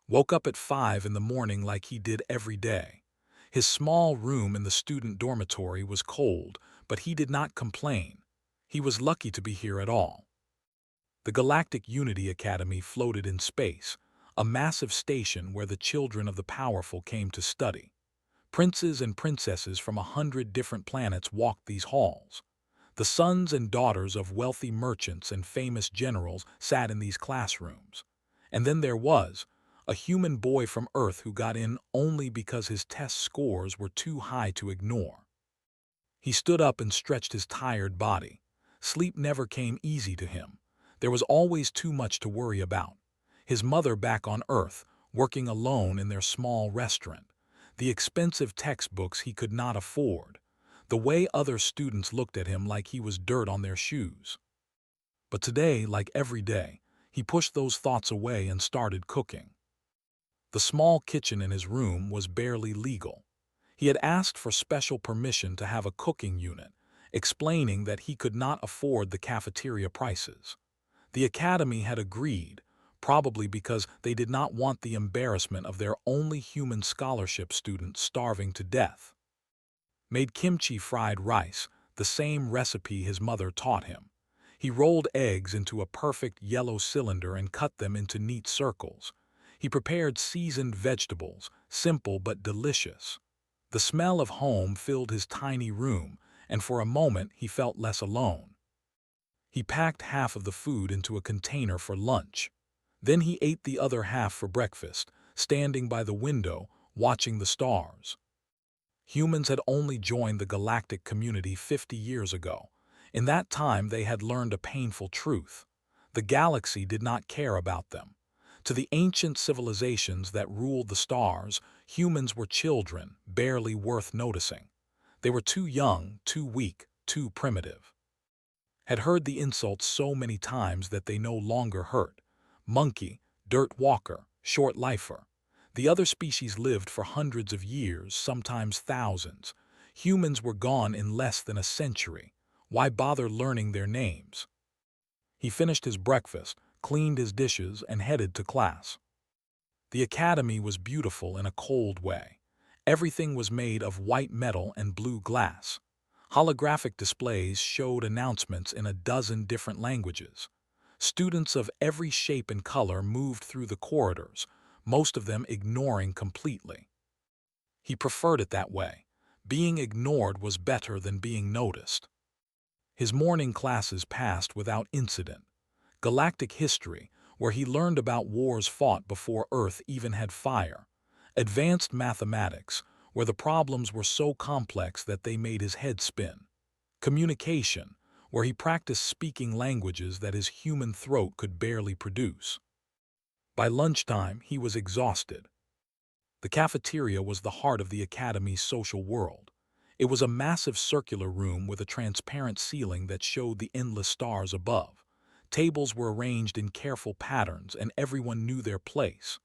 woke up at 5 in the morning like he did every day. His small room in the student dormitory was cold, but he did not complain. He was lucky to be here at all. The Galactic Unity Academy floated in space, a massive station where the children of the powerful came to study. Princes and princesses from 100 different planets walked these halls. The sons and daughters of wealthy merchants and famous generals sat in these classrooms. And then there was a human boy from Earth who got in only because his test scores were too high to ignore. He stood up and stretched his tired body. Sleep never came easy to him. There was always too much to worry about. His mother back on Earth, working alone in their small restaurant. The expensive textbooks he could not afford. The way other students looked at him like he was dirt on their shoes. But today, like every day, he pushed those thoughts away and started cooking. The small kitchen in his room was barely legal. He had asked for special permission to have a cooking unit, explaining that he could not afford the cafeteria prices. The academy had agreed, probably because they did not want the embarrassment of their only human scholarship student starving to death. Made kimchi fried rice, the same recipe his mother taught him. He rolled eggs into a perfect yellow cylinder and cut them into neat circles. He prepared seasoned vegetables, simple but delicious. The smell of home filled his tiny room, and for a moment he felt less alone. He packed half of the food into a container for lunch. Then he ate the other half for breakfast, standing by the window, watching the stars. Humans had only joined the galactic community 50 years ago. In that time they had learned a painful truth. The galaxy did not care about them. To the ancient civilizations that ruled the stars, humans were children, barely worth noticing. They were too young, too weak, too primitive. Had heard the insults so many times that they no longer hurt. Monkey, dirt walker, short lifer. The other species lived for hundreds of years, sometimes thousands. Humans were gone in less than a century. Why bother learning their names? He finished his breakfast, cleaned his dishes, and headed to class. The academy was beautiful in a cold way. Everything was made of white metal and blue glass. Holographic displays showed announcements in a dozen different languages. Students of every shape and color moved through the corridors, most of them ignoring completely. He preferred it that way. Being ignored was better than being noticed. His morning classes passed without incident. Galactic history, where he learned about wars fought before Earth even had fire. Advanced mathematics, where the problems were so complex that they made his head spin. Communication, where he practiced speaking languages that his human throat could barely produce. By lunchtime, he was exhausted. The cafeteria was the heart of the academy's social world. It was a massive circular room with a transparent ceiling that showed the endless stars above. Tables were arranged in careful patterns, and everyone knew their place.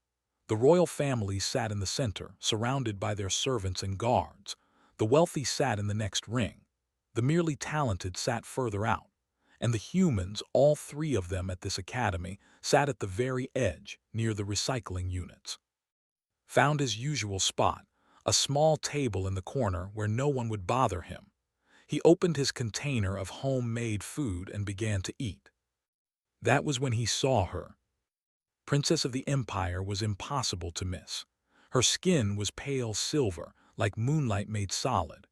The royal family sat in the center, surrounded by their servants and guards. The wealthy sat in the next ring. The merely talented sat further out. And the humans, all three of them at this academy, sat at the very edge, near the recycling units. Found his usual spot, a small table in the corner where no one would bother him. He opened his container of homemade food and began to eat. That was when he saw her. Princess of the Empire was impossible to miss. Her skin was pale silver, like moonlight made solid.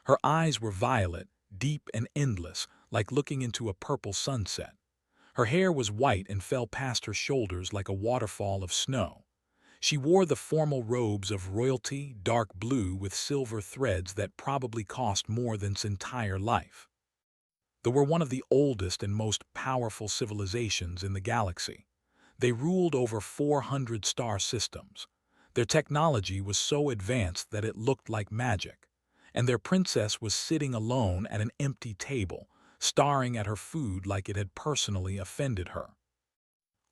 Her eyes were violet, deep and endless, like looking into a purple sunset. Her hair was white and fell past her shoulders like a waterfall of snow. She wore the formal robes of royalty, dark blue with silver threads that probably cost more than its entire life. They were one of the oldest and most powerful civilizations in the galaxy. They ruled over 400 star systems. Their technology was so advanced that it looked like magic. And their princess was sitting alone at an empty table, staring at her food like it had personally offended her.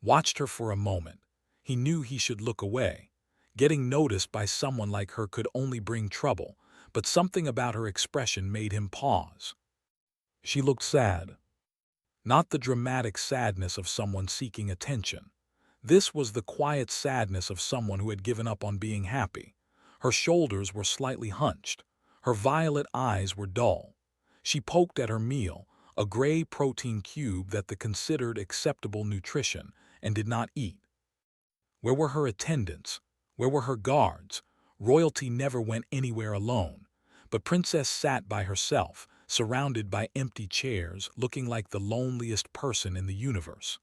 Watched her for a moment. He knew he should look away. Getting noticed by someone like her could only bring trouble, but something about her expression made him pause. She looked sad. Not the dramatic sadness of someone seeking attention. This was the quiet sadness of someone who had given up on being happy. Her shoulders were slightly hunched. Her violet eyes were dull. She poked at her meal, a gray protein cube that the considered acceptable nutrition, and did not eat. Where were her attendants? Where were her guards? Royalty never went anywhere alone. But Princess sat by herself, surrounded by empty chairs, looking like the loneliest person in the universe.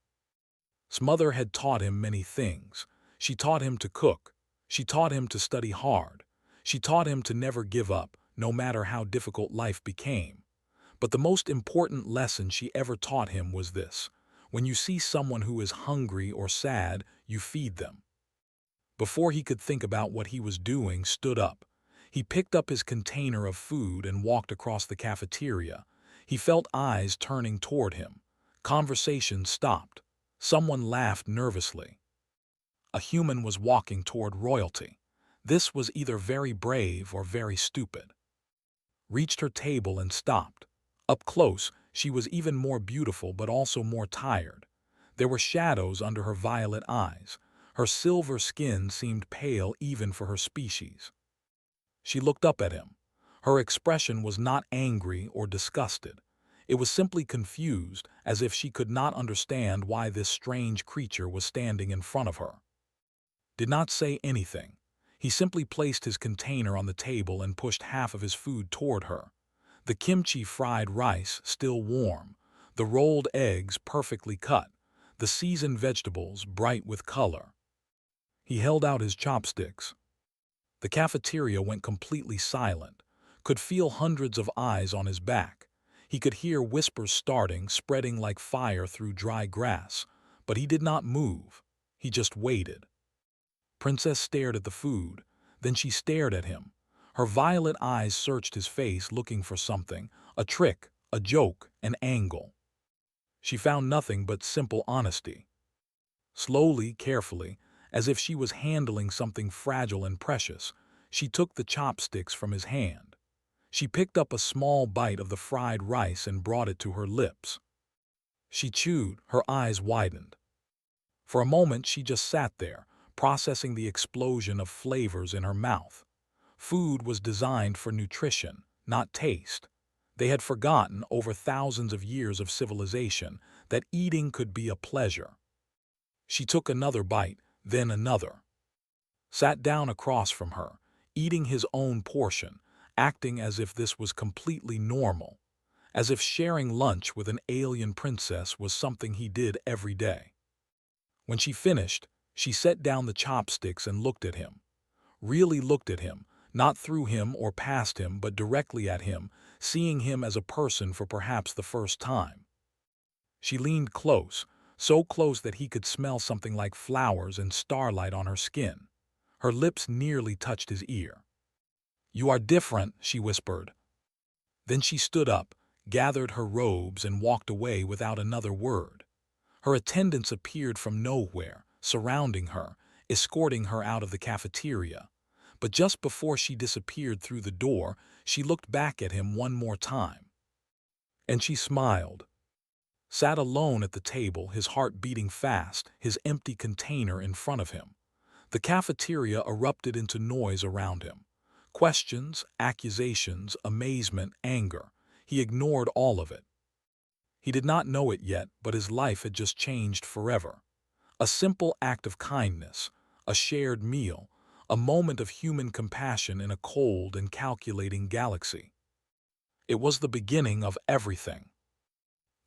Mother had taught him many things. She taught him to cook. She taught him to study hard. She taught him to never give up, no matter how difficult life became. But the most important lesson she ever taught him was this: when you see someone who is hungry or sad, you feed them. Before he could think about what he was doing, stood up. He picked up his container of food and walked across the cafeteria. He felt eyes turning toward him. Conversation stopped. Someone laughed nervously. A human was walking toward royalty. This was either very brave or very stupid. Reached her table and stopped. Up close, she was even more beautiful but also more tired. There were shadows under her violet eyes. Her silver skin seemed pale even for her species. She looked up at him. Her expression was not angry or disgusted. It was simply confused, as if she could not understand why this strange creature was standing in front of her. Did not say anything. He simply placed his container on the table and pushed half of his food toward her. The kimchi fried rice still warm, the rolled eggs perfectly cut, the seasoned vegetables bright with color. He held out his chopsticks. The cafeteria went completely silent, could feel hundreds of eyes on his back. He could hear whispers spreading like fire through dry grass, but he did not move. He just waited. Princess stared at the food, then she stared at him. Her violet eyes searched his face looking for something, a trick, a joke, an angle. She found nothing but simple honesty. Slowly, carefully, as if she was handling something fragile and precious, she took the chopsticks from his hand. She picked up a small bite of the fried rice and brought it to her lips. She chewed, her eyes widened. For a moment she just sat there, processing the explosion of flavors in her mouth. Food was designed for nutrition, not taste. They had forgotten, over thousands of years of civilization, that eating could be a pleasure. She took another bite, then another. Sat down across from her, eating his own portion, acting as if this was completely normal, as if sharing lunch with an alien princess was something he did every day. When she finished, she set down the chopsticks and looked at him. Really looked at him, not through him or past him, but directly at him, seeing him as a person for perhaps the first time. She leaned close, so close that he could smell something like flowers and starlight on her skin. Her lips nearly touched his ear. "You are different," she whispered. Then she stood up, gathered her robes, and walked away without another word. Her attendants appeared from nowhere, surrounding her, escorting her out of the cafeteria. But just before she disappeared through the door, she looked back at him one more time. And she smiled. Sat alone at the table, his heart beating fast, his empty container in front of him. The cafeteria erupted into noise around him. Questions, accusations, amazement, anger. He ignored all of it. He did not know it yet, but his life had just changed forever. A simple act of kindness, a shared meal, a moment of human compassion in a cold and calculating galaxy. It was the beginning of everything.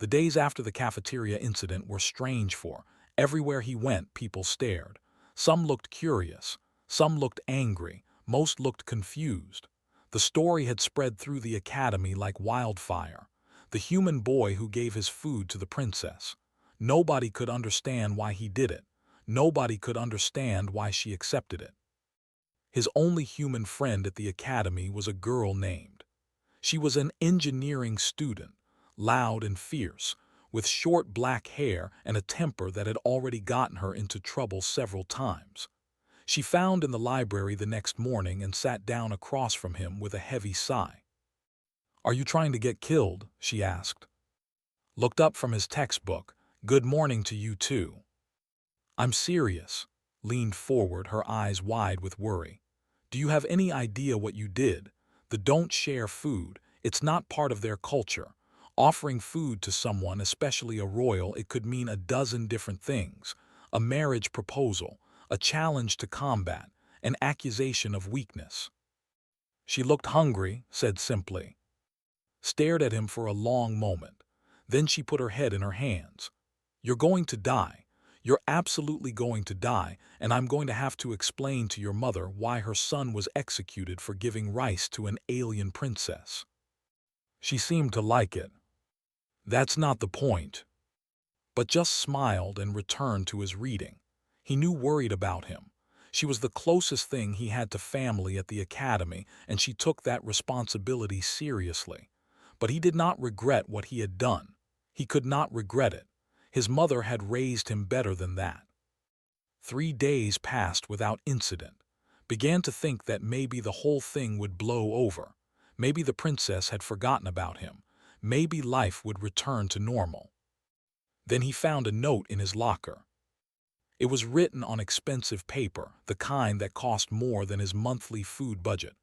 The days after the cafeteria incident were strange for. Everywhere he went, people stared. Some looked curious, some looked angry, most looked confused. The story had spread through the academy like wildfire. The human boy who gave his food to the princess. Nobody could understand why he did it. Nobody could understand why she accepted it. His only human friend at the academy was a girl named. She was an engineering student, loud and fierce, with short black hair and a temper that had already gotten her into trouble several times. She found in the library the next morning and sat down across from him with a heavy sigh. "Are you trying to get killed?" she asked. Looked up from his textbook. "Good morning to you too." I'm serious, leaned forward, her eyes wide with worry. Do you have any idea what you did? The don't share food, it's not part of their culture. Offering food to someone, especially a royal, it could mean a dozen different things. A marriage proposal, a challenge to combat, an accusation of weakness. She looked hungry, said simply, stared at him for a long moment. Then she put her head in her hands. You're going to die. You're absolutely going to die, and I'm going to have to explain to your mother why her son was executed for giving rice to an alien princess. She seemed to like it. That's not the point. But just smiled and returned to his reading. He knew worried about him. She was the closest thing he had to family at the academy, and she took that responsibility seriously. But he did not regret what he had done. He could not regret it. His mother had raised him better than that. 3 days passed without incident. Began to think that maybe the whole thing would blow over. Maybe the princess had forgotten about him. Maybe life would return to normal. Then he found a note in his locker. It was written on expensive paper, the kind that cost more than his monthly food budget.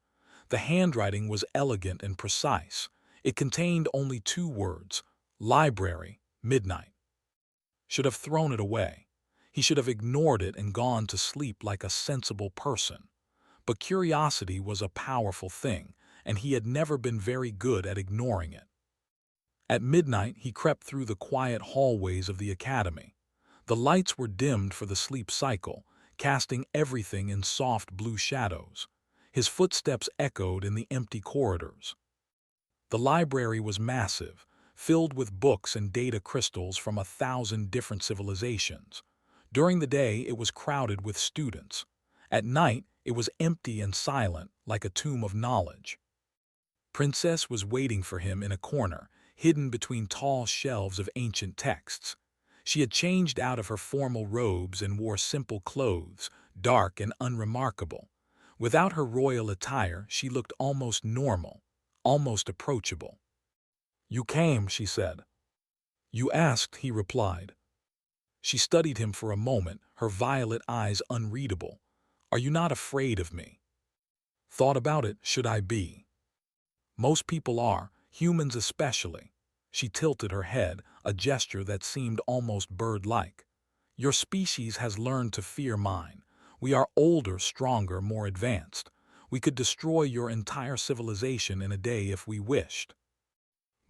The handwriting was elegant and precise. It contained only 2 words, library, midnight. Should have thrown it away. He should have ignored it and gone to sleep like a sensible person. But curiosity was a powerful thing, and he had never been very good at ignoring it. At midnight, he crept through the quiet hallways of the academy. The lights were dimmed for the sleep cycle, casting everything in soft blue shadows. His footsteps echoed in the empty corridors. The library was massive, filled with books and data crystals from 1,000 different civilizations. During the day, it was crowded with students. At night, it was empty and silent, like a tomb of knowledge. Princess was waiting for him in a corner, hidden between tall shelves of ancient texts. She had changed out of her formal robes and wore simple clothes, dark and unremarkable. Without her royal attire, she looked almost normal, almost approachable. You came, she said. You asked, he replied. She studied him for a moment, her violet eyes unreadable. Are you not afraid of me? Thought about it, should I be? Most people are, humans especially. She tilted her head, a gesture that seemed almost bird-like. Your species has learned to fear mine. We are older, stronger, more advanced. We could destroy your entire civilization in a day if we wished.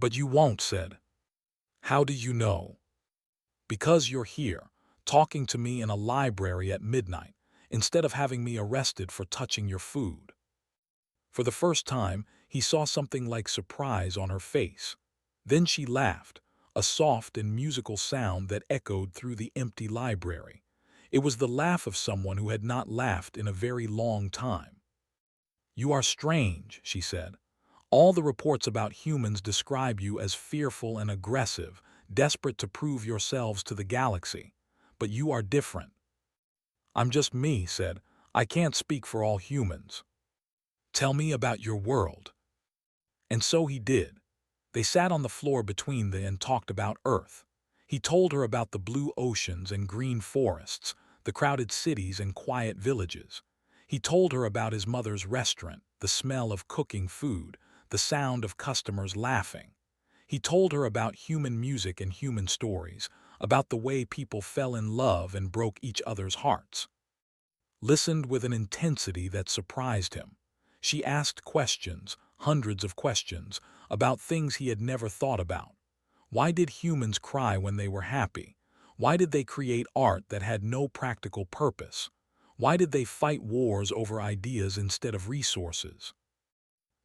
But you won't, said. How do you know? Because you're here, talking to me in a library at midnight, instead of having me arrested for touching your food. For the first time, he saw something like surprise on her face. Then she laughed, a soft and musical sound that echoed through the empty library. It was the laugh of someone who had not laughed in a very long time. You are strange, she said. All the reports about humans describe you as fearful and aggressive, desperate to prove yourselves to the galaxy. But you are different. I'm just me, said. I can't speak for all humans. Tell me about your world. And so he did. They sat on the floor between them and talked about Earth. He told her about the blue oceans and green forests, the crowded cities and quiet villages. He told her about his mother's restaurant, the smell of cooking food, the sound of customers laughing. He told her about human music and human stories, about the way people fell in love and broke each other's hearts. Listened with an intensity that surprised him. She asked questions, hundreds of questions, about things he had never thought about. Why did humans cry when they were happy? Why did they create art that had no practical purpose? Why did they fight wars over ideas instead of resources?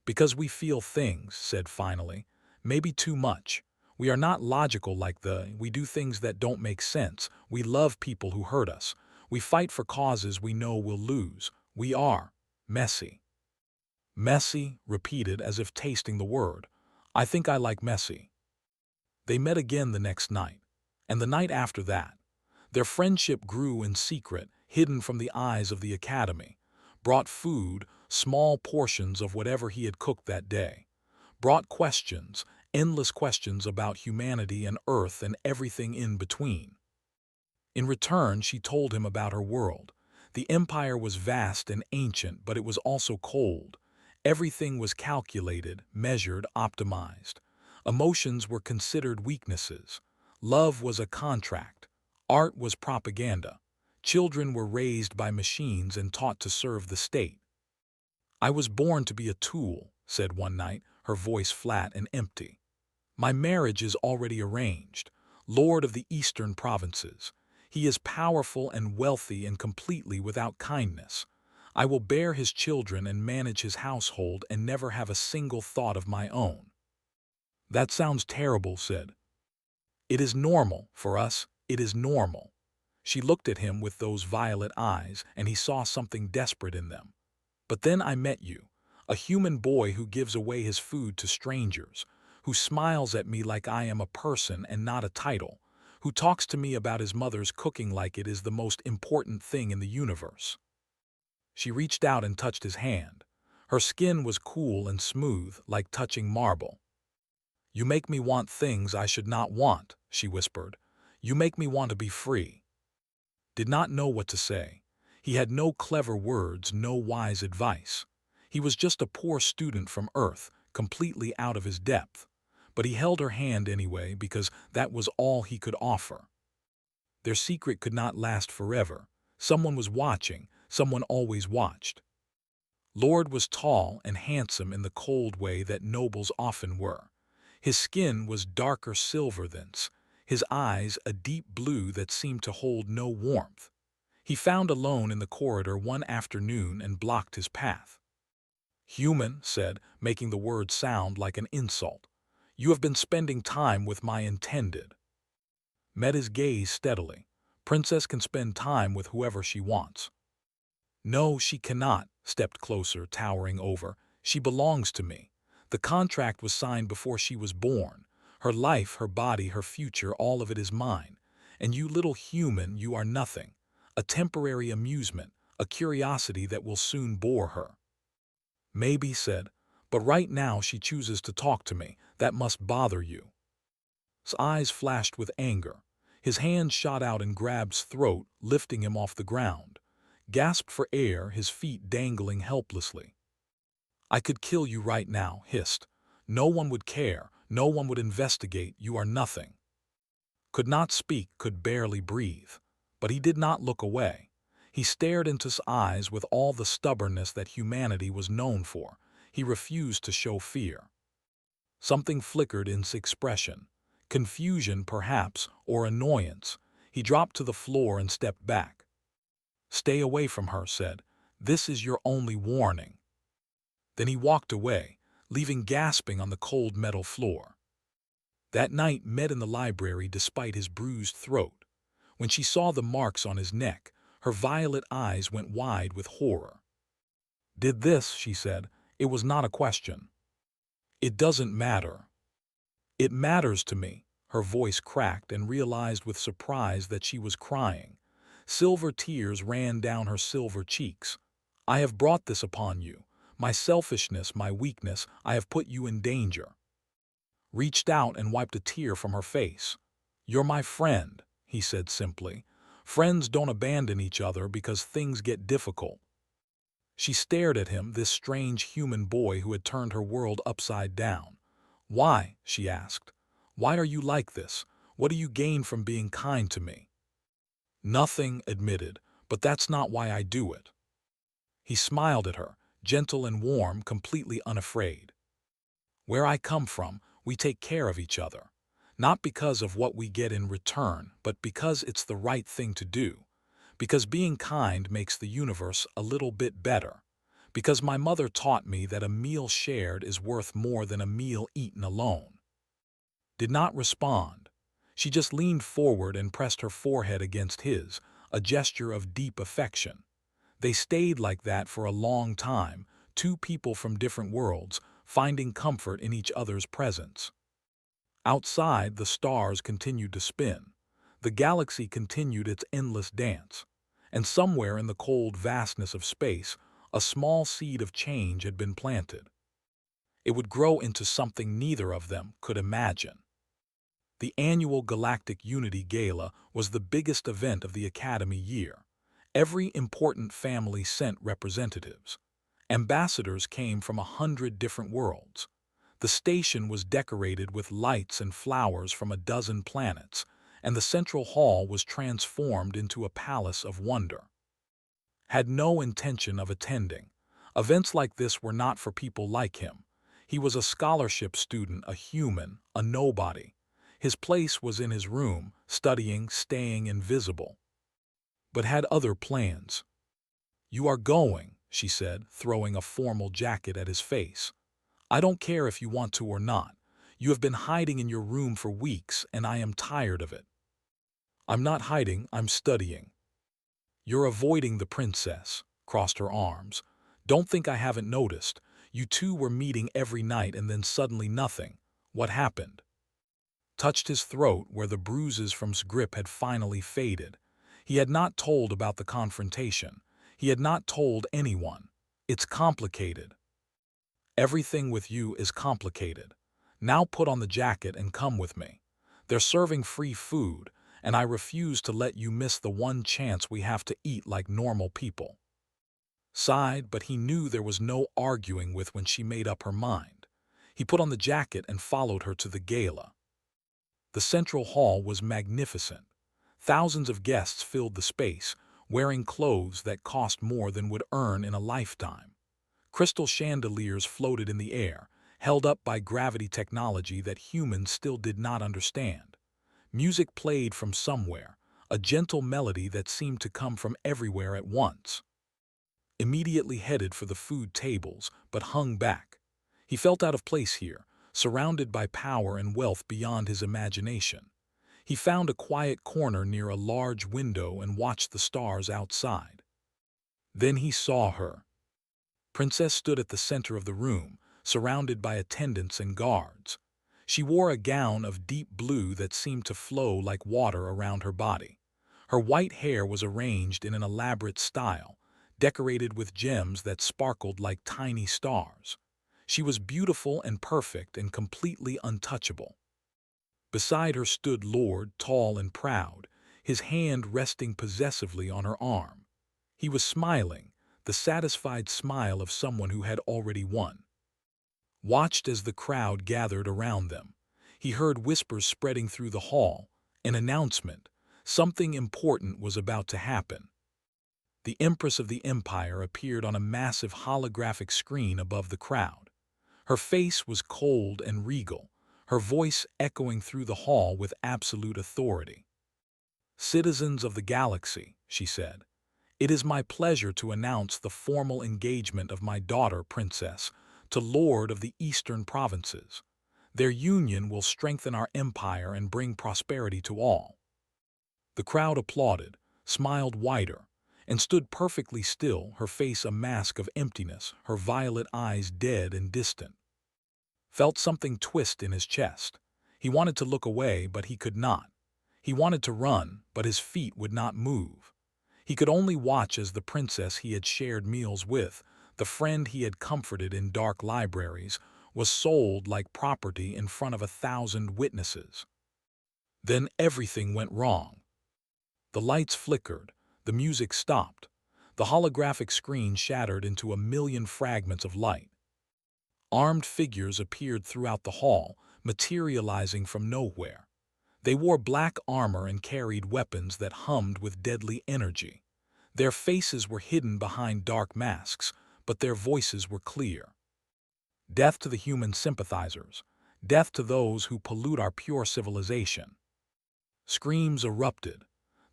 Because we feel things, said finally. Maybe too much. We are not logical we do things that don't make sense. We love people who hurt us. We fight for causes we know we'll lose. We are messy. Messy, repeated as if tasting the word. I think I like messy. They met again the next night, and the night after that. Their friendship grew in secret, hidden from the eyes of the academy. Brought food, small portions of whatever he had cooked that day. Brought questions, endless questions about humanity and Earth and everything in between. In return, she told him about her world. The empire was vast and ancient, but it was also cold. Everything was calculated, measured, optimized. Emotions were considered weaknesses. Love was a contract. Art was propaganda. Children were raised by machines and taught to serve the state. "I was born to be a tool," said one night, her voice flat and empty. "My marriage is already arranged. Lord of the Eastern Provinces. He is powerful and wealthy and completely without kindness. I will bear his children and manage his household and never have a single thought of my own." "That sounds terrible," said. "It is normal for us. It is normal." She looked at him with those violet eyes, and he saw something desperate in them. "But then I met you, a human boy who gives away his food to strangers, who smiles at me like I am a person and not a title, who talks to me about his mother's cooking like it is the most important thing in the universe." She reached out and touched his hand. Her skin was cool and smooth, like touching marble. "You make me want things I should not want," she whispered. "You make me want to be free." Did not know what to say. He had no clever words, no wise advice. He was just a poor student from Earth, completely out of his depth. But he held her hand anyway because that was all he could offer. Their secret could not last forever. Someone was watching, someone always watched. Lord was tall and handsome in the cold way that nobles often were. His skin was darker silver than's, his eyes a deep blue that seemed to hold no warmth. He found alone in the corridor one afternoon and blocked his path. "Human," said, making the word sound like an insult. "You have been spending time with my intended." Met his gaze steadily. "Princess can spend time with whoever she wants." "No, she cannot," stepped closer, towering over. "She belongs to me. The contract was signed before she was born. Her life, her body, her future, all of it is mine. And you little human, you are nothing. A temporary amusement, a curiosity that will soon bore her." "Maybe," said, "but right now she chooses to talk to me. That must bother you." His eyes flashed with anger. His hand shot out and grabbed his throat, lifting him off the ground. Gasped for air, his feet dangling helplessly. "I could kill you right now," hissed. "No one would care, no one would investigate, you are nothing." Could not speak, could barely breathe. But he did not look away. He stared into his eyes with all the stubbornness that humanity was known for. He refused to show fear. Something flickered in his expression. Confusion, perhaps, or annoyance. He dropped to the floor and stepped back. "Stay away from her," said. "This is your only warning." Then he walked away, leaving gasping on the cold metal floor. That night met in the library despite his bruised throat. When she saw the marks on his neck, her violet eyes went wide with horror. "Did this," she said. "It was not a question." "It doesn't matter." "It matters to me." Her voice cracked and realized with surprise that she was crying. Silver tears ran down her silver cheeks. "I have brought this upon you. My selfishness, my weakness, I have put you in danger." Reached out and wiped a tear from her face. "You're my friend," he said simply. "Friends don't abandon each other because things get difficult." She stared at him, this strange human boy who had turned her world upside down. "Why?" she asked. "Why are you like this? What do you gain from being kind to me?" "Nothing," admitted, "but that's not why I do it." He smiled at her, gentle and warm, completely unafraid. "Where I come from, we take care of each other. Not because of what we get in return, but because it's the right thing to do. Because being kind makes the universe a little bit better. Because my mother taught me that a meal shared is worth more than a meal eaten alone." Did not respond. She just leaned forward and pressed her forehead against his, a gesture of deep affection. They stayed like that for a long time, two people from different worlds, finding comfort in each other's presence. Outside, the stars continued to spin. The galaxy continued its endless dance. And somewhere in the cold vastness of space, a small seed of change had been planted. It would grow into something neither of them could imagine. The annual Galactic Unity Gala was the biggest event of the Academy year. Every important family sent representatives. Ambassadors came from 100 different worlds. The station was decorated with lights and flowers from a dozen planets, and the central hall was transformed into a palace of wonder. Had no intention of attending. Events like this were not for people like him. He was a scholarship student, a human, a nobody. His place was in his room, studying, staying invisible. But had other plans. "You are going," she said, throwing a formal jacket at his face. "I don't care if you want to or not. You have been hiding in your room for weeks, and I am tired of it." "I'm not hiding, I'm studying." "You're avoiding the princess," crossed her arms. "Don't think I haven't noticed. You two were meeting every night and then suddenly nothing. What happened?" Touched his throat where the bruises from his grip had finally faded. He had not told about the confrontation. He had not told anyone. "It's complicated." "Everything with you is complicated. Now put on the jacket and come with me. They're serving free food, and I refuse to let you miss the one chance we have to eat like normal people." Sighed, but he knew there was no arguing with when she made up her mind. He put on the jacket and followed her to the gala. The central hall was magnificent. Thousands of guests filled the space, wearing clothes that cost more than would earn in a lifetime. Crystal chandeliers floated in the air, held up by gravity technology that humans still did not understand. Music played from somewhere, a gentle melody that seemed to come from everywhere at once. Immediately headed for the food tables, but hung back. He felt out of place here, surrounded by power and wealth beyond his imagination. He found a quiet corner near a large window and watched the stars outside. Then he saw her. Princess stood at the center of the room, surrounded by attendants and guards. She wore a gown of deep blue that seemed to flow like water around her body. Her white hair was arranged in an elaborate style, decorated with gems that sparkled like tiny stars. She was beautiful and perfect and completely untouchable. Beside her stood Lord, tall and proud, his hand resting possessively on her arm. He was smiling, the satisfied smile of someone who had already won. Watched as the crowd gathered around them. He heard whispers spreading through the hall, an announcement. Something important was about to happen. The Empress of the Empire appeared on a massive holographic screen above the crowd. Her face was cold and regal, her voice echoing through the hall with absolute authority. "Citizens of the galaxy," she said, "it is my pleasure to announce the formal engagement of my daughter, Princess, to Lord of the Eastern Provinces. Their union will strengthen our empire and bring prosperity to all." The crowd applauded, smiled wider, and stood perfectly still, her face a mask of emptiness, her violet eyes dead and distant. Felt something twist in his chest. He wanted to look away, but he could not. He wanted to run, but his feet would not move. He could only watch as the princess he had shared meals with, the friend he had comforted in dark libraries, was sold like property in front of 1,000 witnesses. Then everything went wrong. The lights flickered, the music stopped, the holographic screen shattered into a million fragments of light. Armed figures appeared throughout the hall, materializing from nowhere. They wore black armor and carried weapons that hummed with deadly energy. Their faces were hidden behind dark masks, but their voices were clear. "Death to the human sympathizers. Death to those who pollute our pure civilization." Screams erupted.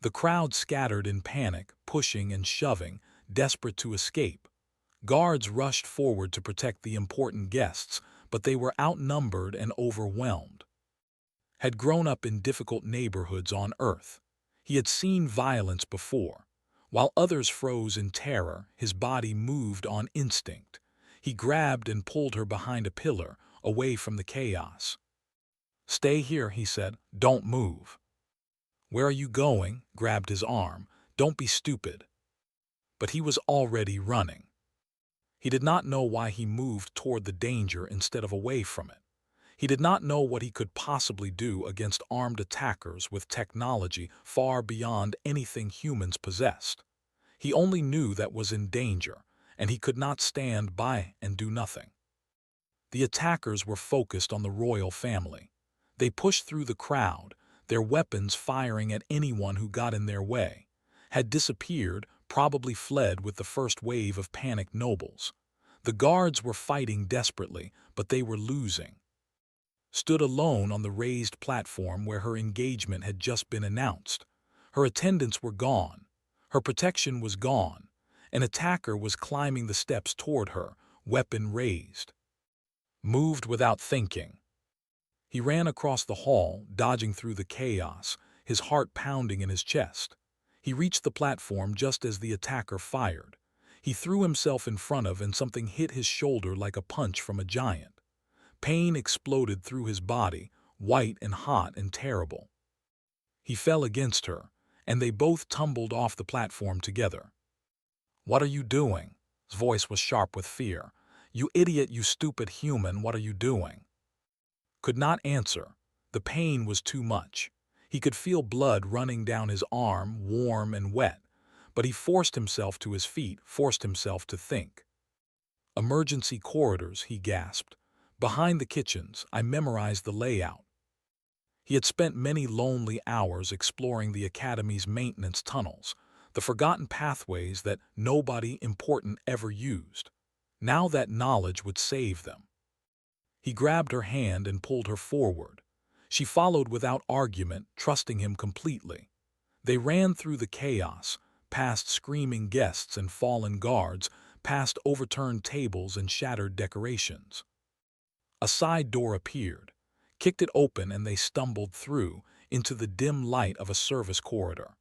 The crowd scattered in panic, pushing and shoving, desperate to escape. Guards rushed forward to protect the important guests, but they were outnumbered and overwhelmed. Had grown up in difficult neighborhoods on Earth. He had seen violence before. While others froze in terror, his body moved on instinct. He grabbed and pulled her behind a pillar, away from the chaos. "Stay here," he said. "Don't move." "Where are you going?" Grabbed his arm. "Don't be stupid." But he was already running. He did not know why he moved toward the danger instead of away from it. He did not know what he could possibly do against armed attackers with technology far beyond anything humans possessed. He only knew that was in danger, and he could not stand by and do nothing. The attackers were focused on the royal family. They pushed through the crowd, their weapons firing at anyone who got in their way, had disappeared, probably fled with the first wave of panicked nobles. The guards were fighting desperately, but they were losing. Stood alone on the raised platform where her engagement had just been announced. Her attendants were gone. Her protection was gone. An attacker was climbing the steps toward her, weapon raised. Moved without thinking. He ran across the hall, dodging through the chaos, his heart pounding in his chest. He reached the platform just as the attacker fired. He threw himself in front of, and something hit his shoulder like a punch from a giant. Pain exploded through his body, white and hot and terrible. He fell against her, and they both tumbled off the platform together. "What are you doing?" His voice was sharp with fear. "You idiot, you stupid human, what are you doing?" Could not answer. The pain was too much. He could feel blood running down his arm, warm and wet, but he forced himself to his feet, forced himself to think. "Emergency corridors," he gasped. "Behind the kitchens, I memorized the layout." He had spent many lonely hours exploring the Academy's maintenance tunnels, the forgotten pathways that nobody important ever used. Now that knowledge would save them. He grabbed her hand and pulled her forward. She followed without argument, trusting him completely. They ran through the chaos, past screaming guests and fallen guards, past overturned tables and shattered decorations. A side door appeared, kicked it open, and they stumbled through, into the dim light of a service corridor.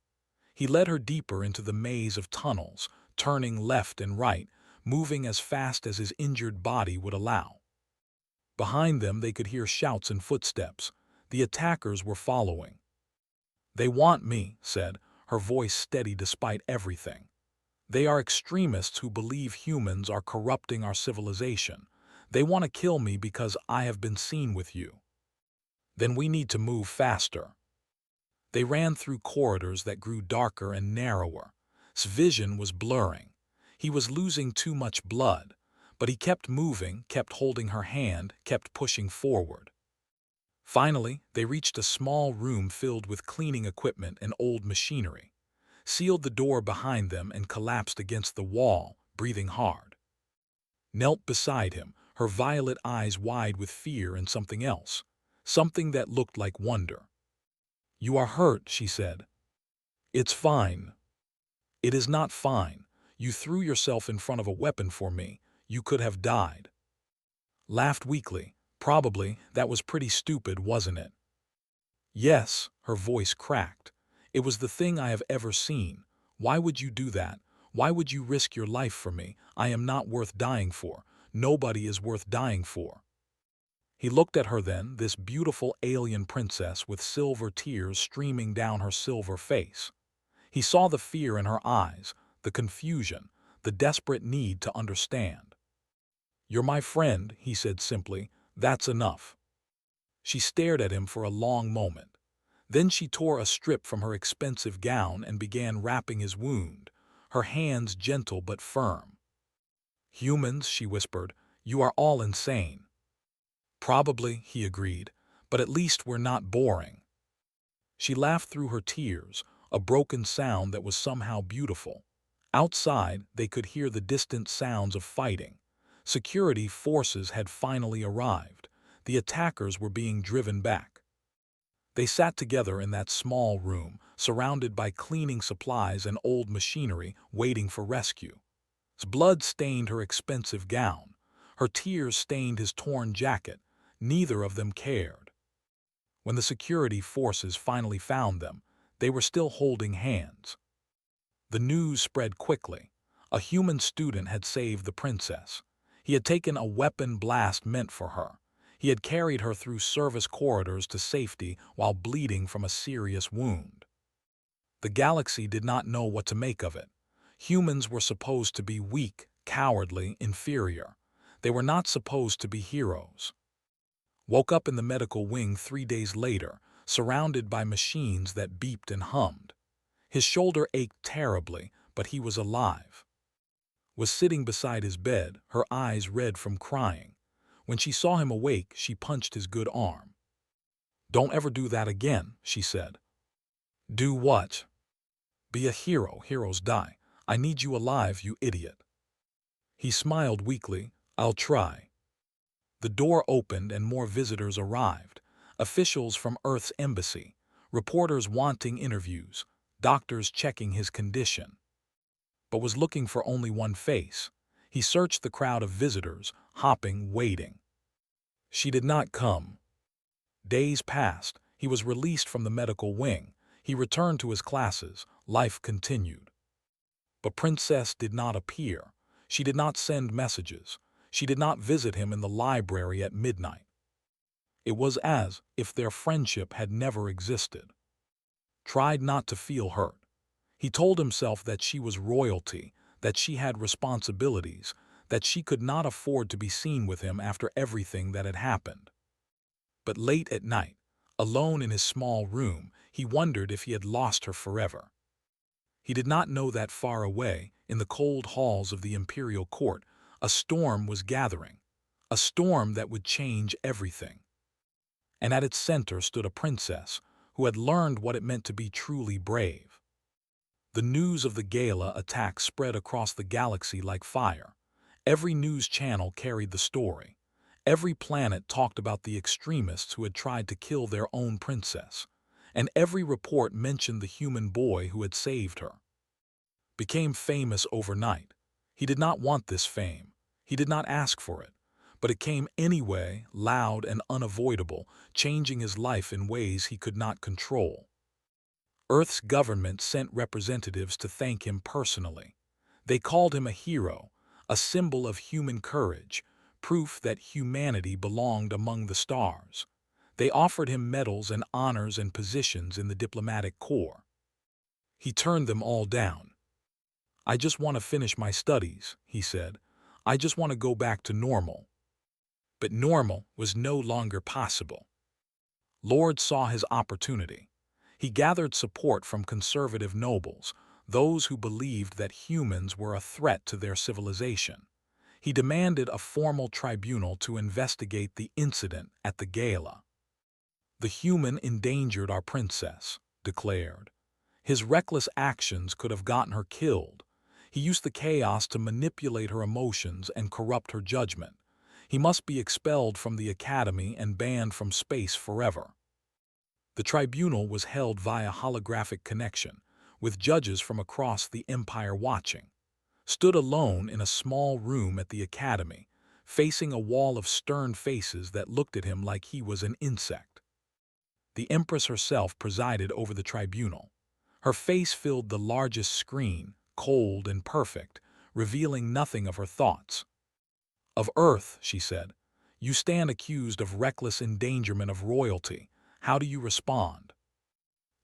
He led her deeper into the maze of tunnels, turning left and right, moving as fast as his injured body would allow. Behind them they could hear shouts and footsteps. The attackers were following. "They want me," said, her voice steady despite everything. "They are extremists who believe humans are corrupting our civilization. They want to kill me because I have been seen with you. Then we need to move faster." They ran through corridors that grew darker and narrower. His vision was blurring. He was losing too much blood, but he kept moving, kept holding her hand, kept pushing forward. Finally, they reached a small room filled with cleaning equipment and old machinery, sealed the door behind them, and collapsed against the wall, breathing hard. Knelt beside him, her violet eyes wide with fear and something else, something that looked like wonder. "You are hurt," she said. "It's fine." "It is not fine. You threw yourself in front of a weapon for me. You could have died." Laughed weakly. "Probably. That was pretty stupid, wasn't it?" "Yes." Her voice cracked. "It was the thing I have ever seen. Why would you do that? Why would you risk your life for me? I am not worth dying for. Nobody is worth dying for." He looked at her then, this beautiful alien princess with silver tears streaming down her silver face. He saw the fear in her eyes, the confusion, the desperate need to understand. "You're my friend," he said simply. "That's enough." She stared at him for a long moment. Then she tore a strip from her expensive gown and began wrapping his wound, her hands gentle but firm. "Humans," she whispered, "you are all insane." "Probably," he agreed, "but at least we're not boring." She laughed through her tears, a broken sound that was somehow beautiful. Outside, they could hear the distant sounds of fighting. Security forces had finally arrived. The attackers were being driven back. They sat together in that small room, surrounded by cleaning supplies and old machinery, waiting for rescue. His blood stained her expensive gown. Her tears stained his torn jacket. Neither of them cared. When the security forces finally found them, they were still holding hands. The news spread quickly. A human student had saved the princess. He had taken a weapon blast meant for her. He had carried her through service corridors to safety while bleeding from a serious wound. The galaxy did not know what to make of it. Humans were supposed to be weak, cowardly, inferior. They were not supposed to be heroes. Woke up in the medical wing 3 days later, surrounded by machines that beeped and hummed. His shoulder ached terribly, but he was alive. Was sitting beside his bed, her eyes red from crying. When she saw him awake, she punched his good arm. "Don't ever do that again," she said. "Do what?" "Be a hero. Heroes die. I need you alive, you idiot." He smiled weakly. "I'll try." The door opened and more visitors arrived. Officials from Earth's embassy, reporters wanting interviews, doctors checking his condition. But was looking for only one face. He searched the crowd of visitors, hopping, waiting. She did not come. Days passed. He was released from the medical wing. He returned to his classes. Life continued. But Princess did not appear. She did not send messages. She did not visit him in the library at midnight. It was as if their friendship had never existed. Tried not to feel hurt. He told himself that she was royalty, that she had responsibilities, that she could not afford to be seen with him after everything that had happened. But late at night, alone in his small room, he wondered if he had lost her forever. He did not know that far away, in the cold halls of the imperial court, a storm was gathering, a storm that would change everything. And at its center stood a princess who had learned what it meant to be truly brave. The news of the gala attack spread across the galaxy like fire. Every news channel carried the story. Every planet talked about the extremists who had tried to kill their own princess. And every report mentioned the human boy who had saved her. Became famous overnight. He did not want this fame. He did not ask for it. But it came anyway, loud and unavoidable, changing his life in ways he could not control. Earth's government sent representatives to thank him personally. They called him a hero, a symbol of human courage, proof that humanity belonged among the stars. They offered him medals and honors and positions in the diplomatic corps. He turned them all down. "I just want to finish my studies," he said. "I just want to go back to normal." But normal was no longer possible. Lord saw his opportunity. He gathered support from conservative nobles, those who believed that humans were a threat to their civilization. He demanded a formal tribunal to investigate the incident at the gala. "The human endangered our princess," declared. "His reckless actions could have gotten her killed. He used the chaos to manipulate her emotions and corrupt her judgment. He must be expelled from the academy and banned from space forever." The tribunal was held via holographic connection, with judges from across the empire watching. Stood alone in a small room at the academy, facing a wall of stern faces that looked at him like he was an insect. The empress herself presided over the tribunal. Her face filled the largest screen, cold and perfect, revealing nothing of her thoughts. "Of Earth," she said, "you stand accused of reckless endangerment of royalty. How do you respond?"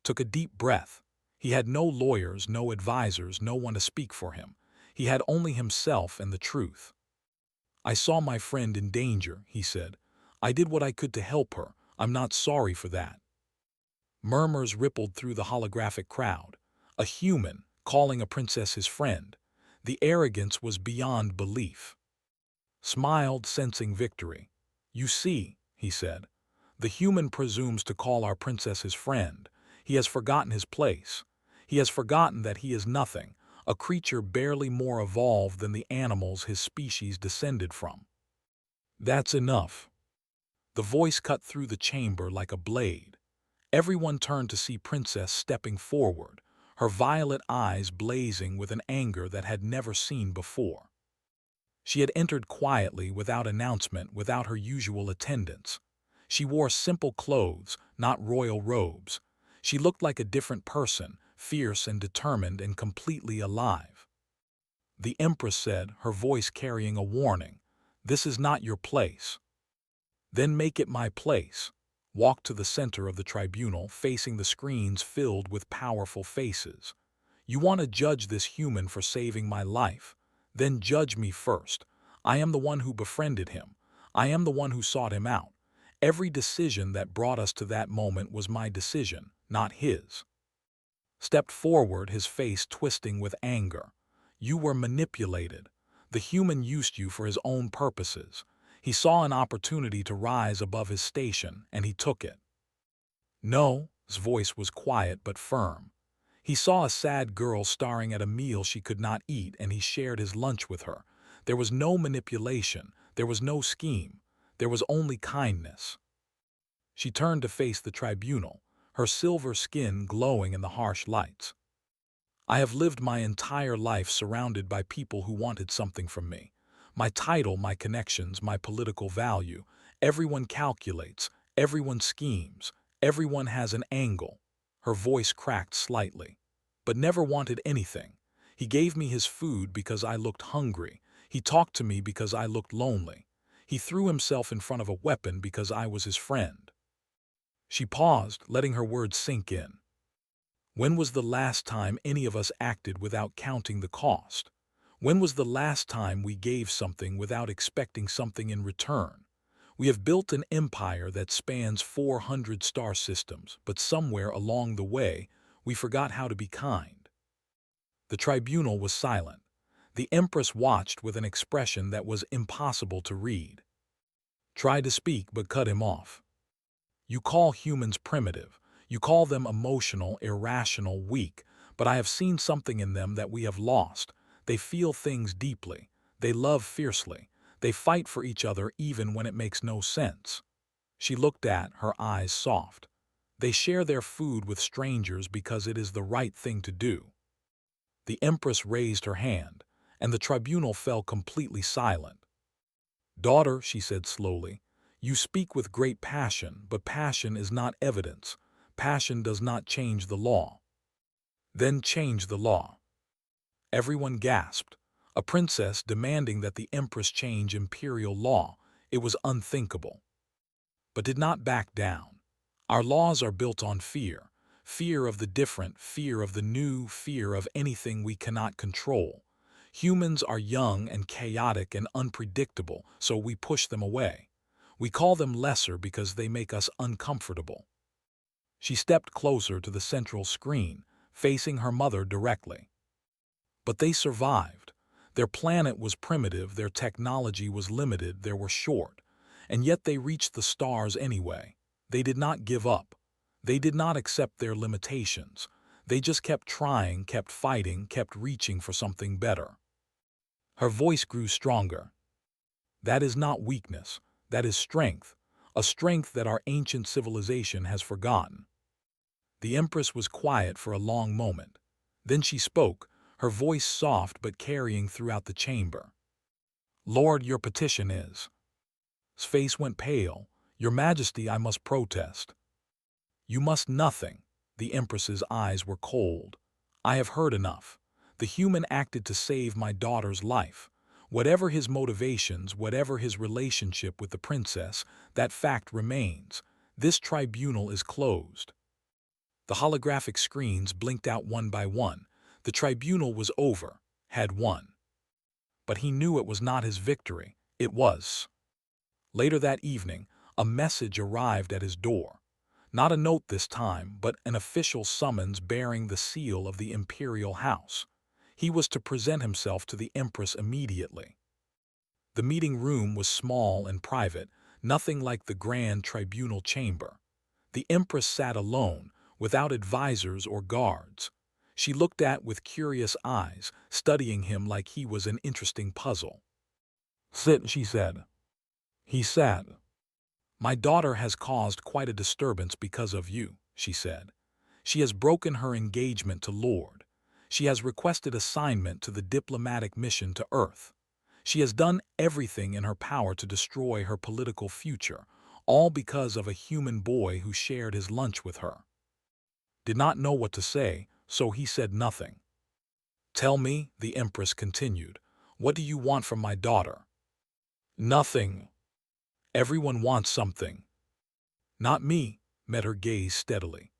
Took a deep breath. He had no lawyers, no advisors, no one to speak for him. He had only himself and the truth. "I saw my friend in danger," he said. "I did what I could to help her. I'm not sorry for that." Murmurs rippled through the holographic crowd. A human, calling a princess his friend. The arrogance was beyond belief. Smiled, sensing victory. "You see," he said, "the human presumes to call our princess his friend. He has forgotten his place. He has forgotten that he is nothing, a creature barely more evolved than the animals his species descended from." "That's enough." The voice cut through the chamber like a blade. Everyone turned to see Princess stepping forward, her violet eyes blazing with an anger that had never seen before. She had entered quietly, without announcement, without her usual attendants. She wore simple clothes, not royal robes. She looked like a different person, fierce and determined and completely alive. The Empress said, her voice carrying a warning, "This is not your place." "Then make it my place." Walked to the center of the tribunal, facing the screens filled with powerful faces. "You want to judge this human for saving my life? Then judge me first. I am the one who befriended him. I am the one who sought him out. Every decision that brought us to that moment was my decision, not his. Stepped forward, his face twisting with anger. You were manipulated. The human used you for his own purposes. He saw an opportunity to rise above his station, and he took it. No, his voice was quiet but firm. He saw a sad girl starring at a meal she could not eat, and he shared his lunch with her. There was no manipulation. There was no scheme. There was only kindness. She turned to face the tribunal, her silver skin glowing in the harsh lights. I have lived my entire life surrounded by people who wanted something from me. My title, my connections, my political value. Everyone calculates, everyone schemes, everyone has an angle. Her voice cracked slightly. But never wanted anything. He gave me his food because I looked hungry. He talked to me because I looked lonely. He threw himself in front of a weapon because I was his friend. She paused, letting her words sink in. When was the last time any of us acted without counting the cost? When was the last time we gave something without expecting something in return? We have built an empire that spans 400 star systems, but somewhere along the way, we forgot how to be kind. The tribunal was silent. The Empress watched with an expression that was impossible to read. Tried to speak but cut him off. You call humans primitive. You call them emotional, irrational, weak, but I have seen something in them that we have lost. They feel things deeply. They love fiercely. They fight for each other even when it makes no sense. She looked at, her eyes soft. They share their food with strangers because it is the right thing to do. The Empress raised her hand, and the tribunal fell completely silent. Daughter, she said slowly, you speak with great passion, but passion is not evidence. Passion does not change the law. Then change the law. Everyone gasped. A princess demanding that the Empress change imperial law. It was unthinkable. But did not back down. Our laws are built on fear. Fear of the different, fear of the new, fear of anything we cannot control. Humans are young and chaotic and unpredictable, so we push them away. We call them lesser because they make us uncomfortable. She stepped closer to the central screen, facing her mother directly. But they survived. Their planet was primitive, their technology was limited, they were short. And yet they reached the stars anyway. They did not give up. They did not accept their limitations. They just kept trying, kept fighting, kept reaching for something better. Her voice grew stronger. That is not weakness. That is strength. A strength that our ancient civilization has forgotten. The Empress was quiet for a long moment. Then she spoke, her voice soft but carrying throughout the chamber. Lord, your petition is. His face went pale. Your Majesty, I must protest. You must nothing. The Empress's eyes were cold. I have heard enough. The human acted to save my daughter's life. Whatever his motivations, whatever his relationship with the princess, that fact remains. This tribunal is closed. The holographic screens blinked out one by one. The tribunal was over, had won. But he knew it was not his victory. It was. Later that evening, a message arrived at his door. Not a note this time, but an official summons bearing the seal of the imperial house. He was to present himself to the Empress immediately. The meeting room was small and private, nothing like the grand tribunal chamber. The Empress sat alone, without advisors or guards. She looked at with curious eyes, studying him like he was an interesting puzzle. Sit, she said. He sat. My daughter has caused quite a disturbance because of you, she said. She has broken her engagement to Lord. She has requested assignment to the diplomatic mission to Earth. She has done everything in her power to destroy her political future, all because of a human boy who shared his lunch with her. Did not know what to say, so he said nothing. Tell me, the Empress continued, what do you want from my daughter? Nothing. Everyone wants something. Not me, met her gaze steadily.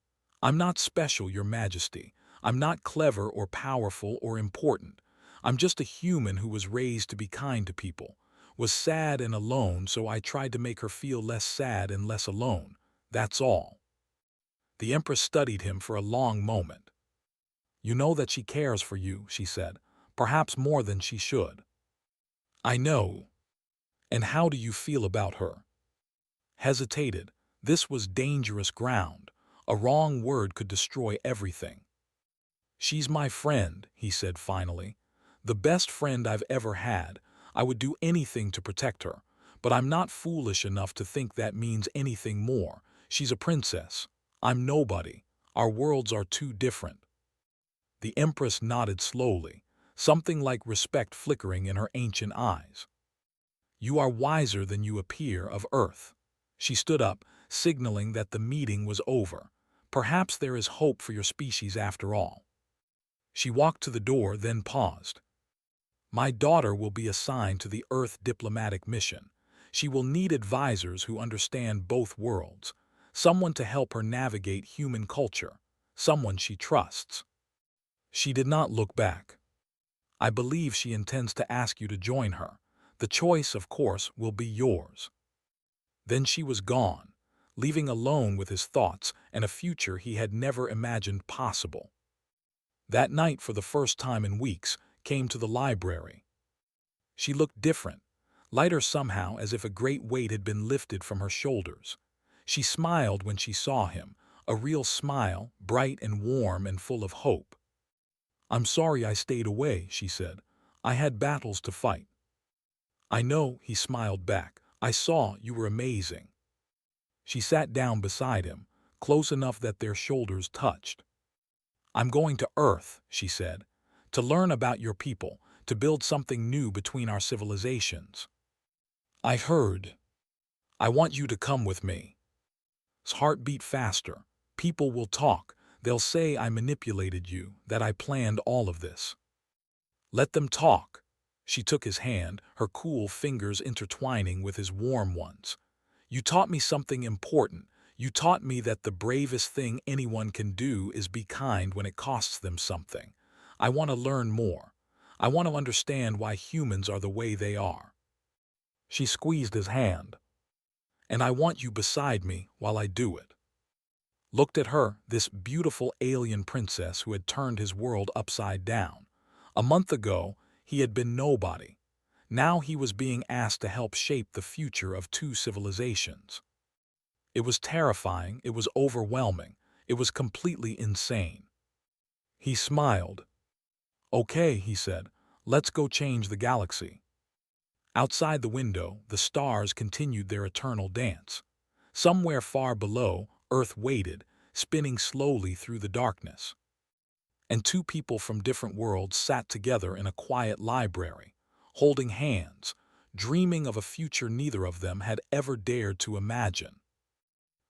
I'm not special, Your Majesty. I'm not clever or powerful or important. I'm just a human who was raised to be kind to people. was sad and alone, so I tried to make her feel less sad and less alone. That's all." The Empress studied him for a long moment. "You know that she cares for you," she said, "perhaps more than she should." "I know. And how do you feel about her?" Hesitated. This was dangerous ground. A wrong word could destroy everything. "She's my friend," he said finally. "The best friend I've ever had. I would do anything to protect her, but I'm not foolish enough to think that means anything more. She's a princess. I'm nobody. Our worlds are too different." The Empress nodded slowly, something like respect flickering in her ancient eyes. "You are wiser than you appear of Earth." She stood up, signaling that the meeting was over. "Perhaps there is hope for your species after all." She walked to the door, then paused. "My daughter will be assigned to the Earth diplomatic mission. She will need advisors who understand both worlds, someone to help her navigate human culture, someone she trusts." She did not look back. "I believe she intends to ask you to join her. The choice, of course, will be yours." Then she was gone, leaving alone with his thoughts and a future he had never imagined possible. That night, for the first time in weeks, came to the library. She looked different, lighter somehow, as if a great weight had been lifted from her shoulders. She smiled when she saw him, a real smile, bright and warm and full of hope. "I'm sorry I stayed away," she said. "I had battles to fight." "I know," he smiled back. "I saw you were amazing." She sat down beside him, close enough that their shoulders touched. "I'm going to Earth," she said, "to learn about your people, to build something new between our civilizations." "I heard. I want you to come with me." His heart beat faster. "People will talk. They'll say I manipulated you, that I planned all of this." "Let them talk." She took his hand, her cool fingers intertwining with his warm ones. "You taught me something important. You taught me that the bravest thing anyone can do is be kind when it costs them something. I want to learn more. I want to understand why humans are the way they are." She squeezed his hand. "And I want you beside me while I do it." Looked at her, this beautiful alien princess who had turned his world upside down. A month ago, he had been nobody. Now he was being asked to help shape the future of two civilizations. It was terrifying, it was overwhelming, it was completely insane. He smiled. "Okay," he said, "let's go change the galaxy." Outside the window, the stars continued their eternal dance. Somewhere far below, Earth waited, spinning slowly through the darkness. And two people from different worlds sat together in a quiet library, holding hands, dreaming of a future neither of them had ever dared to imagine.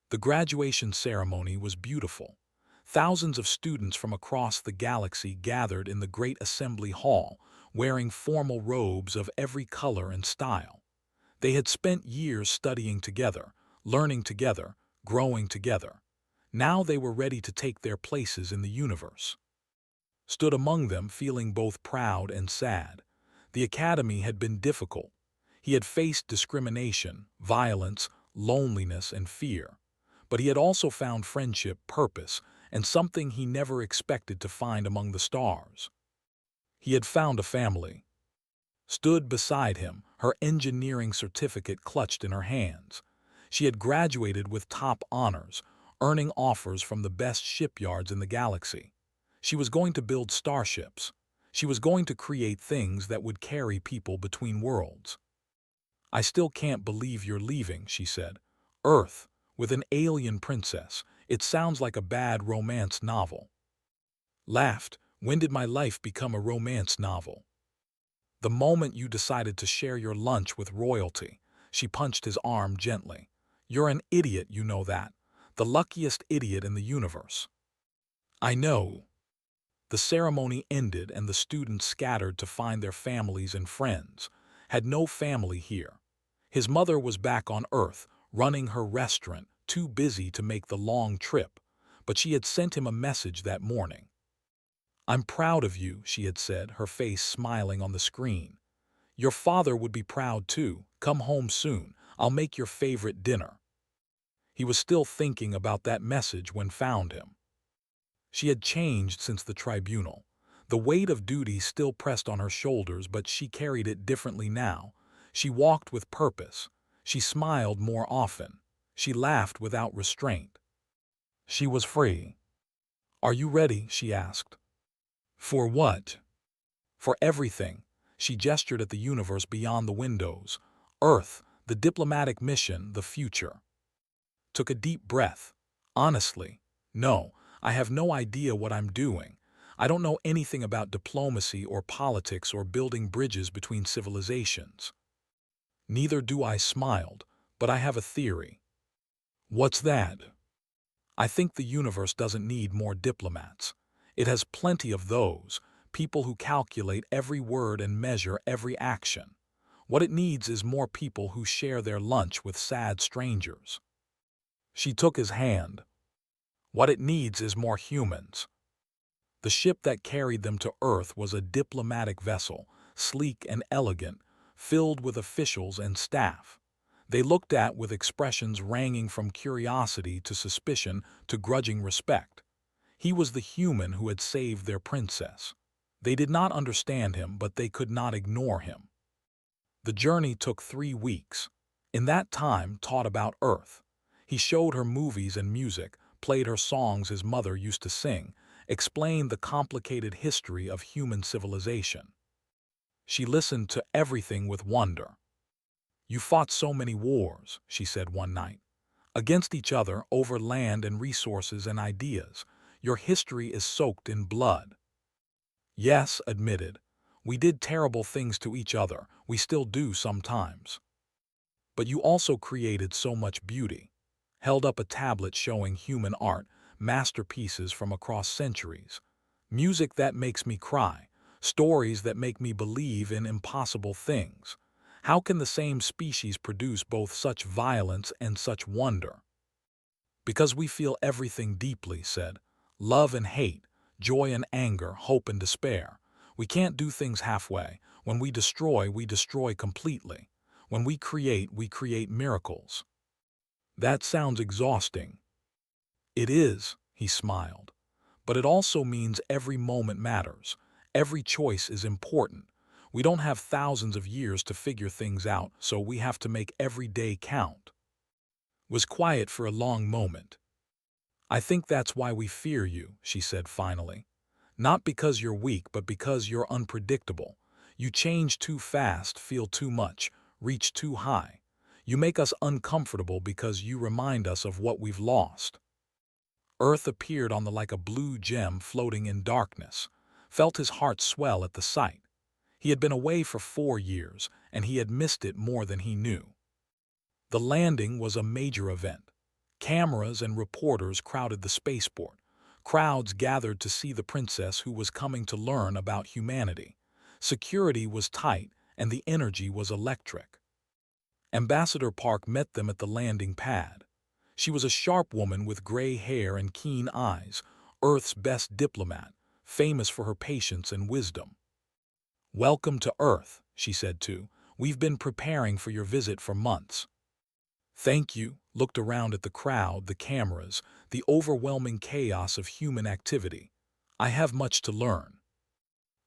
The graduation ceremony was beautiful. Thousands of students from across the galaxy gathered in the great assembly hall, wearing formal robes of every color and style. They had spent years studying together, learning together, growing together. Now they were ready to take their places in the universe. Stood among them, feeling both proud and sad. The academy had been difficult. He had faced discrimination, violence, loneliness, and fear. But he had also found friendship, purpose, and something he never expected to find among the stars. He had found a family. Stood beside him, her engineering certificate clutched in her hands. She had graduated with top honors, earning offers from the best shipyards in the galaxy. She was going to build starships. She was going to create things that would carry people between worlds. "I still can't believe you're leaving," she said. "Earth, with an alien princess. It sounds like a bad romance novel." Laughed. "When did my life become a romance novel?" "The moment you decided to share your lunch with royalty." She punched his arm gently. "You're an idiot, you know that. The luckiest idiot in the universe." "I know." The ceremony ended and the students scattered to find their families and friends. Had no family here. His mother was back on Earth, running her restaurant, too busy to make the long trip. But she had sent him a message that morning. "I'm proud of you," she had said, her face smiling on the screen. Your father would be proud too. Come home soon. I'll make your favorite dinner. He was still thinking about that message when found him. She had changed since the tribunal. The weight of duty still pressed on her shoulders, but she carried it differently now. She walked with purpose. She smiled more often. She laughed without restraint. She was free. "Are you ready?" she asked. "For what?" "For everything." She gestured at the universe beyond the windows. "Earth, the diplomatic mission, the future." Took a deep breath. "Honestly, no, I have no idea what I'm doing. I don't know anything about diplomacy or politics or building bridges between civilizations." "Neither do I," smiled, "but I have a theory." "What's that?" "I think the universe doesn't need more diplomats. It has plenty of those, people who calculate every word and measure every action. What it needs is more people who share their lunch with sad strangers." She took his hand. "What it needs is more humans." The ship that carried them to Earth was a diplomatic vessel, sleek and elegant, filled with officials and staff. They looked at with expressions ranging from curiosity to suspicion to grudging respect. He was the human who had saved their princess. They did not understand him, but they could not ignore him. The journey took 3 weeks. In that time, taught about Earth. He showed her movies and music, played her songs his mother used to sing, explained the complicated history of human civilization. She listened to everything with wonder. "You fought so many wars," she said one night, "against each other over land and resources and ideas. Your history is soaked in blood." "Yes," admitted, "we did terrible things to each other. We still do sometimes. But you also created so much beauty." Held up a tablet showing human art, masterpieces from across centuries. "Music that makes me cry, stories that make me believe in impossible things. How can the same species produce both such violence and such wonder?" "Because we feel everything deeply," said. "Love and hate, joy and anger, hope and despair. We can't do things halfway. When we destroy completely. When we create miracles." "That sounds exhausting." "It is," he smiled. "But it also means every moment matters. Every choice is important. We don't have thousands of years to figure things out, so we have to make every day count." Was quiet for a long moment. "I think that's why we fear you," she said finally. "Not because you're weak, but because you're unpredictable. You change too fast, feel too much, reach too high. You make us uncomfortable because you remind us of what we've lost." Earth appeared on the like a blue gem floating in darkness. Felt his heart swell at the sight. He had been away for 4 years, and he had missed it more than he knew. The landing was a major event. Cameras and reporters crowded the spaceport. Crowds gathered to see the princess who was coming to learn about humanity. Security was tight, and the energy was electric. Ambassador Park met them at the landing pad. She was a sharp woman with gray hair and keen eyes, Earth's best diplomat, famous for her patience and wisdom. "Welcome to Earth," she said too. "We've been preparing for your visit for months." "Thank you," looked around at the crowd, the cameras, the overwhelming chaos of human activity. "I have much to learn."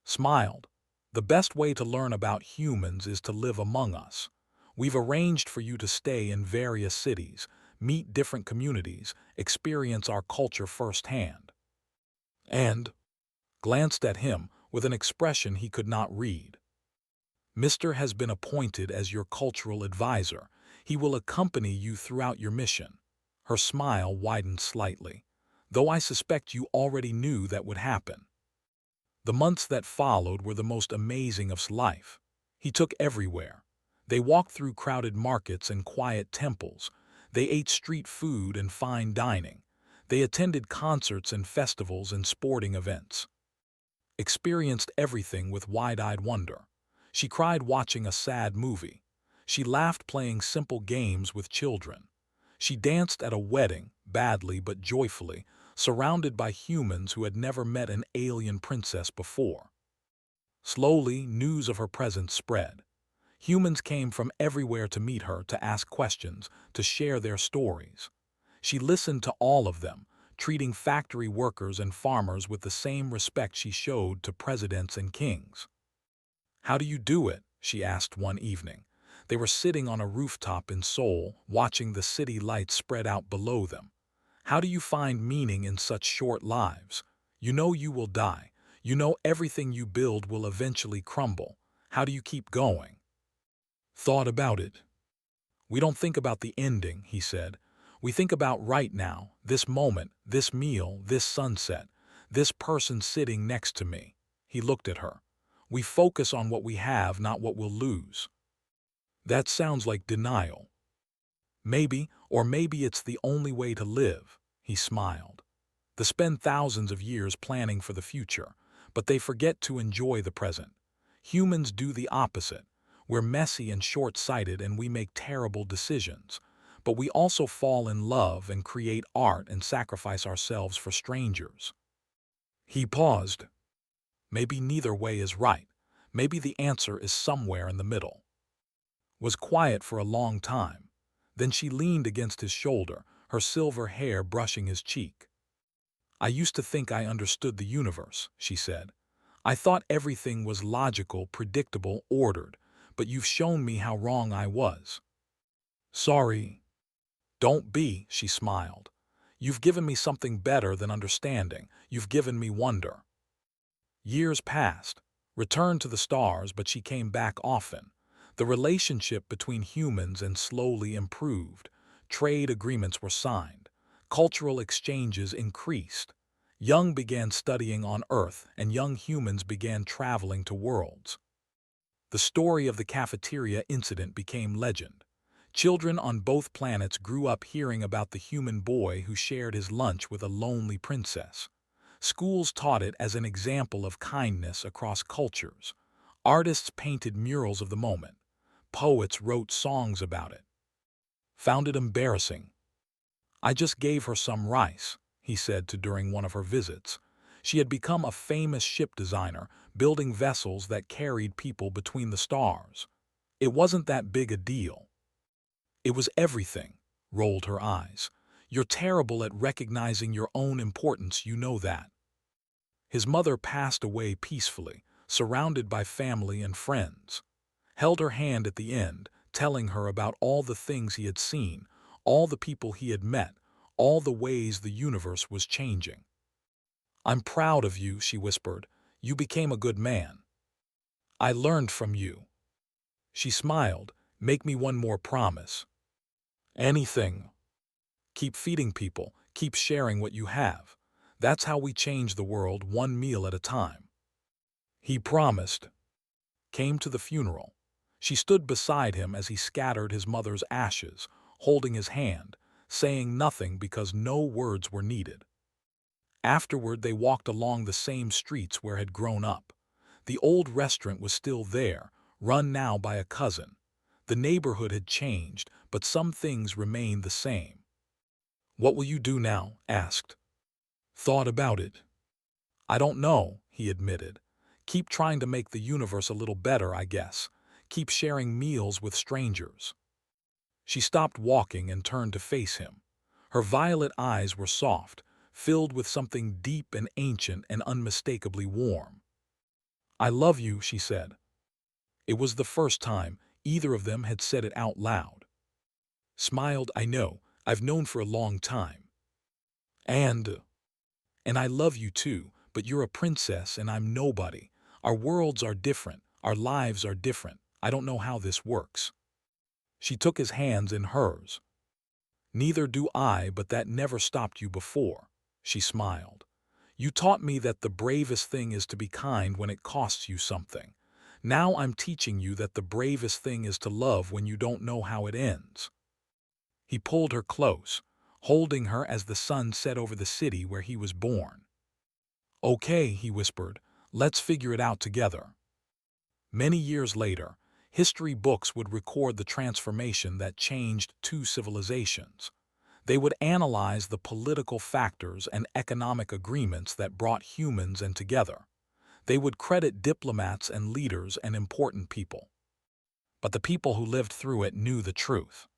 Smiled. "The best way to learn about humans is to live among us. We've arranged for you to stay in various cities, meet different communities, experience our culture firsthand." And glanced at him with an expression he could not read. "Mr. has been appointed as your cultural advisor. He will accompany you throughout your mission." Her smile widened slightly. "Though I suspect you already knew that would happen." The months that followed were the most amazing of life. He took everywhere. They walked through crowded markets and quiet temples. They ate street food and fine dining. They attended concerts and festivals and sporting events. Experienced everything with wide-eyed wonder. She cried watching a sad movie. She laughed playing simple games with children. She danced at a wedding, badly but joyfully, surrounded by humans who had never met an alien princess before. Slowly, news of her presence spread. Humans came from everywhere to meet her, to ask questions, to share their stories. She listened to all of them, treating factory workers and farmers with the same respect she showed to presidents and kings. "How do you do it?" she asked one evening. They were sitting on a rooftop in Seoul, watching the city lights spread out below them. "How do you find meaning in such short lives? You know you will die. You know everything you build will eventually crumble. How do you keep going?" "Thought about it. We don't think about the ending," he said. "We think about right now, this moment, this meal, this sunset, this person sitting next to me." He looked at her. "We focus on what we have, not what we'll lose." "That sounds like denial." "Maybe, or maybe it's the only way to live." He smiled. They spend thousands of years planning for the future, but they forget to enjoy the present. Humans do the opposite. We're messy and short-sighted, and we make terrible decisions. But we also fall in love and create art and sacrifice ourselves for strangers. He paused. Maybe neither way is right. Maybe the answer is somewhere in the middle. Was quiet for a long time. Then she leaned against his shoulder, her silver hair brushing his cheek. "I used to think I understood the universe," she said. "I thought everything was logical, predictable, ordered, but you've shown me how wrong I was." "Sorry." "Don't be," she smiled. "You've given me something better than understanding. You've given me wonder." Years passed, returned to the stars, but she came back often. The relationship between humans and slowly improved. Trade agreements were signed. Cultural exchanges increased. Young began studying on Earth, and young humans began traveling to worlds. The story of the cafeteria incident became legend. Children on both planets grew up hearing about the human boy who shared his lunch with a lonely princess. Schools taught it as an example of kindness across cultures. Artists painted murals of the moment. Poets wrote songs about it. Found it embarrassing. "I just gave her some rice," he said to during one of her visits. She had become a famous ship designer, building vessels that carried people between the stars. It wasn't that big a deal. "It was everything," rolled her eyes. "You're terrible at recognizing your own importance, you know that." His mother passed away peacefully, surrounded by family and friends. Held her hand at the end, telling her about all the things he had seen, all the people he had met, all the ways the universe was changing. "I'm proud of you," she whispered. "You became a good man. I learned from you." She smiled. "Make me one more promise." "Anything." "Keep feeding people, keep sharing what you have. That's how we change the world, one meal at a time." He promised. Came to the funeral. She stood beside him as he scattered his mother's ashes, holding his hand, saying nothing because no words were needed. Afterward, they walked along the same streets where had grown up. The old restaurant was still there, run now by a cousin. The neighborhood had changed, but some things remained the same. "What will you do now?" asked. "Thought about it." "I don't know," he admitted. "Keep trying to make the universe a little better, I guess. Keep sharing meals with strangers." She stopped walking and turned to face him. Her violet eyes were soft, filled with something deep and ancient and unmistakably warm. "I love you," she said. It was the first time either of them had said it out loud. Smiled. "I know, I've known for a long time. And I love you too, but you're a princess and I'm nobody. Our worlds are different, our lives are different. I don't know how this works." She took his hands in hers. "Neither do I, but that never stopped you before." She smiled. "You taught me that the bravest thing is to be kind when it costs you something. Now I'm teaching you that the bravest thing is to love when you don't know how it ends." He pulled her close, holding her as the sun set over the city where he was born. "Okay," he whispered, "let's figure it out together." Many years later, history books would record the transformation that changed two civilizations. They would analyze the political factors and economic agreements that brought humans and together. They would credit diplomats and leaders and important people. But the people who lived through it knew the truth.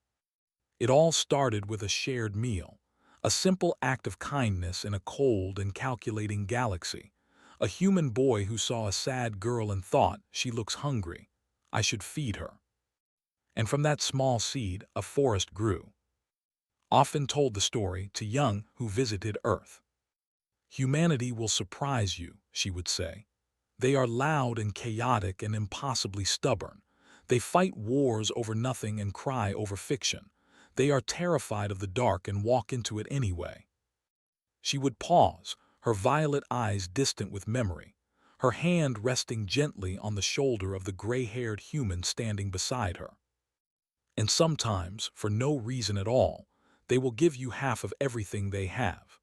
It all started with a shared meal, a simple act of kindness in a cold and calculating galaxy. A human boy who saw a sad girl and thought, "She looks hungry. I should feed her." And from that small seed, a forest grew. Often told the story to young who visited Earth. "Humanity will surprise you," she would say. "They are loud and chaotic and impossibly stubborn. They fight wars over nothing and cry over fiction. They are terrified of the dark and walk into it anyway." She would pause, her violet eyes distant with memory, her hand resting gently on the shoulder of the gray-haired human standing beside her. "And sometimes, for no reason at all, they will give you half of everything they have."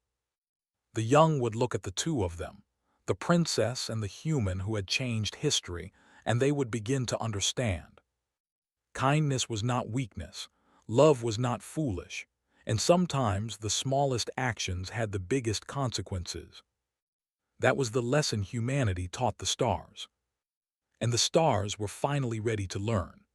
The young would look at the two of them, the princess and the human who had changed history, and they would begin to understand. Kindness was not weakness, love was not foolish, and sometimes the smallest actions had the biggest consequences. That was the lesson humanity taught the stars. And the stars were finally ready to learn.